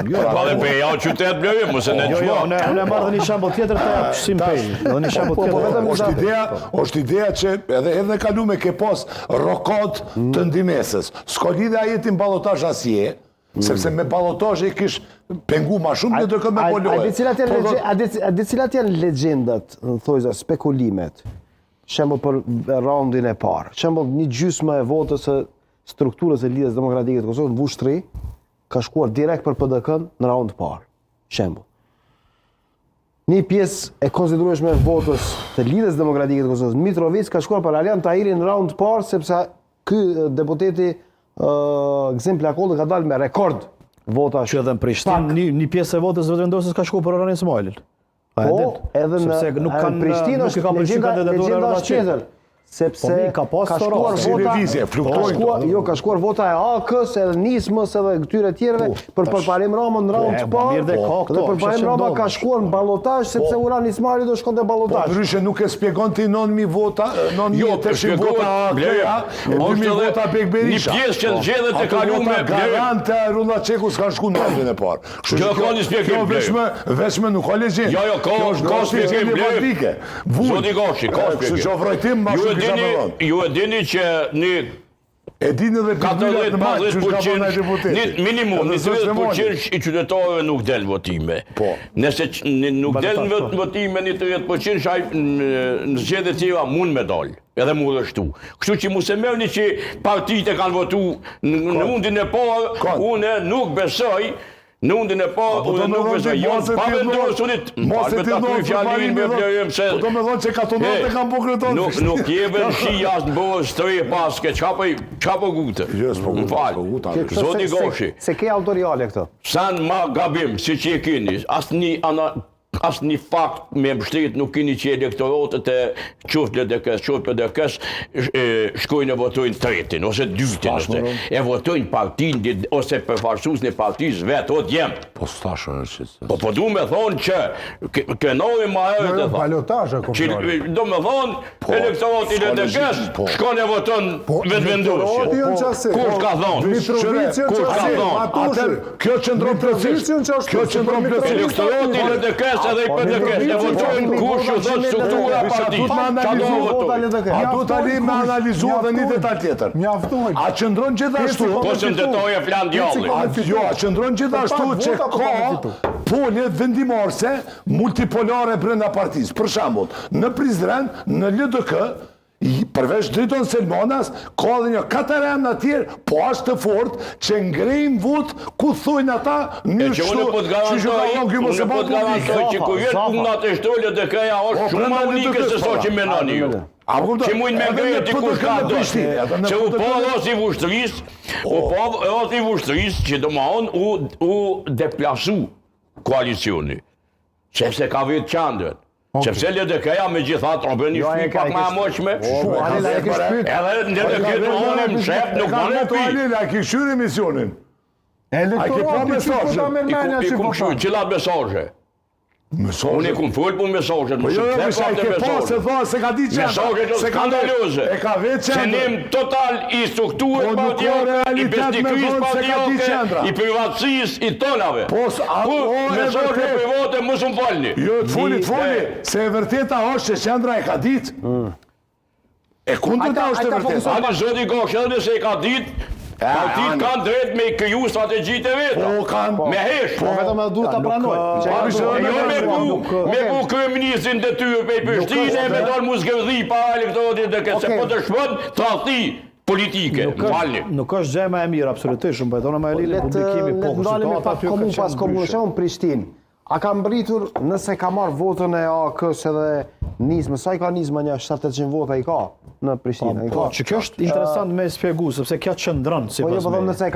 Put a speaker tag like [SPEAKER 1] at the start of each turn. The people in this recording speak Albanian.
[SPEAKER 1] Pa dhe pe ja qytet blejë, mëse në qëma.
[SPEAKER 2] Unë e marrë dhe një shembull tjetër të japshim pejnë. Dhe një shembull tjetër.
[SPEAKER 3] Është ideja që edhe kalume ke pas rokot të ndimesës. S'ka lidhe a jetin balotazh asje, sepse me balotazh e kish pengu ma shumë në dërkën me polojë.
[SPEAKER 4] A di cilat janë legjendat, thojza, spekulimet, shembull për raundin e parë. Shembull një gjysmë e votës së strukturës e Lidhjes Demokratike të Kosovës në Vushtrri ka shkuar direkt për PDK-n në raund të parë. Shembull. Një pjesë e konsiderueshme e votës të Lidhjes Demokratike të Kosovës, Mitrovic, ka shkuar për Alian Tahiri në raund të parë sepse ky deputeti Gzim Plakolli ka dalë me rekord vota.
[SPEAKER 2] Që edhe në Prishtinë një pjesë e votës vetëvendosës ka shkuar për Orhan Ismailin.
[SPEAKER 4] Po, edhe në Prishtinë është legjenda tjetër. Sepse ka shkuar vota, ka shkuar vota e AK-s, edhe Nismës, edhe këtyre tjerëve për përparim Ramën në raund të parë. Dhe përparim Rama ka shkuar në ballotazh sepse Orhan Ismaili do shkonte ballotazh.
[SPEAKER 3] Po ndryshe nuk e shpjegon ti 9000 vota, 9800 vota AK, 2000 vota Bek Berisha.
[SPEAKER 1] Një pjesë që zgjedhet e kalume
[SPEAKER 3] garante Rullaçeku s'kan shkuar në raundin e parë.
[SPEAKER 1] Kjo ka një shpjegim.
[SPEAKER 3] Vetëm nuk ka legjendë.
[SPEAKER 1] Jo, ka shpjegim politike. Zoti Goshi, ka shpjegim. Ju e dini që një
[SPEAKER 3] e dini dhe
[SPEAKER 1] 40-50% minimum 20% i qytetarëve nuk del votime. Nëse nuk del në votime 30%, në zgjedhje tjera mund me dal, edhe mu dështu. Kështu që mu se merrni që partitë e kanë votu në undin e parë, unë nuk besoj. Në undin e parë, unë nuk besoj, jonë pa vendosunit,
[SPEAKER 3] mos e ti ndonë
[SPEAKER 1] fjalimin me blejëm se...
[SPEAKER 3] Po do me thonë që katonat e kanë po kreton.
[SPEAKER 1] Nuk jebën shi jashtë në bërë stërje paske, qa po gute? Më falë, Zoti Goshi.
[SPEAKER 4] Se ke autoriale këto?
[SPEAKER 1] San ma gabim, si që e kini, asë një fakt me mbështet nuk kini që elektoratët e qoftë LDK-s, qoftë PDK-s shkojnë e votojnë tretin, ose dytin, e votojnë partinë, ose përfarsus në partisë vetë, o t'jem.
[SPEAKER 3] Po stashën e qëtë.
[SPEAKER 1] Po du me thonë që, kënoj ma herë të thonë. Do me thonë, elektorat i LDK-s shkojnë e votojnë vetë vendurësje. Kur ka thonë? Kur ka thonë?
[SPEAKER 3] Kjo qëndron plëcis.
[SPEAKER 1] Elektorat i LDK-s edhe i PDK-s, e votojnë kush ju thotë struktura partisë.
[SPEAKER 3] A du tali me analizu edhe një detalj tjetër. A qëndron gjithashtu...
[SPEAKER 1] Po që në detoj e flan djalli.
[SPEAKER 3] Jo, a qëndron gjithashtu që ka polje vendimarse multipolare brenda partisë. Për shembull, në Prizren, në LDK, përveç Driton Selmanas, ka dhe një 4 emna tjerë, po ashtë të fort, që ngrejnë vot, ku thujnë ata një shtu, që që ka thonë kjo mëse
[SPEAKER 1] po të garantoj që ku jetë punat e shtollë dhe këja është shumë ma unike se so që menoni ju. Që mujnë me ngrejë t'i kush ka do. Që u po ros i Vushtëris, që do ma onë u deplasu koalicioni. Sepse ka vetë qandrët. Qëpse LDK-ja me gjithat, o bërë një shpi pak ma moqme, edhe në LDK-të onë më shep, nuk më në pi.
[SPEAKER 3] A ki shyrë emisionin?
[SPEAKER 4] A ki po mesajë?
[SPEAKER 1] I kum shyrë, cilat mesajë? Unë i kum full për mesajët, më shumë të
[SPEAKER 3] e ke po se thonë se ka di qendra.
[SPEAKER 1] Mesajët të skandaloze.
[SPEAKER 3] E ka vetë qendra.
[SPEAKER 1] Se nim total i strukturët partijake, i besnikris partijake, i privatësis, i tonave. Mesajët e private më shumë falni.
[SPEAKER 3] Jo, të foli, se e vërteta është që qendra e ka ditë. E kundërta është e vërteta.
[SPEAKER 1] Ati Zoti Goshi, edhe nëse e ka ditë, partitë kanë drejt me kriju strategjitë e veta. Me hesh.
[SPEAKER 4] Po vetëm e duhet ta pranoj.
[SPEAKER 1] Me bu kryeministrin detyrë pe Prishtinë me dal muzgërdhi para elektoratit dhe se po të shpon tradhti politike.
[SPEAKER 2] Nuk është gjë më e mirë absolutisht, po dona më e lirë publikimi po
[SPEAKER 4] konsultata aty komun pas komunë, në Prishtinë. A ka mbritur nëse ka marrë votën e AK-s edhe Nismës, sa i ka Nisma një 700 vota i ka në Prishtinë?
[SPEAKER 2] Po, që kjo është interesant me shpjegu, sepse kjo qëndron sipas meje.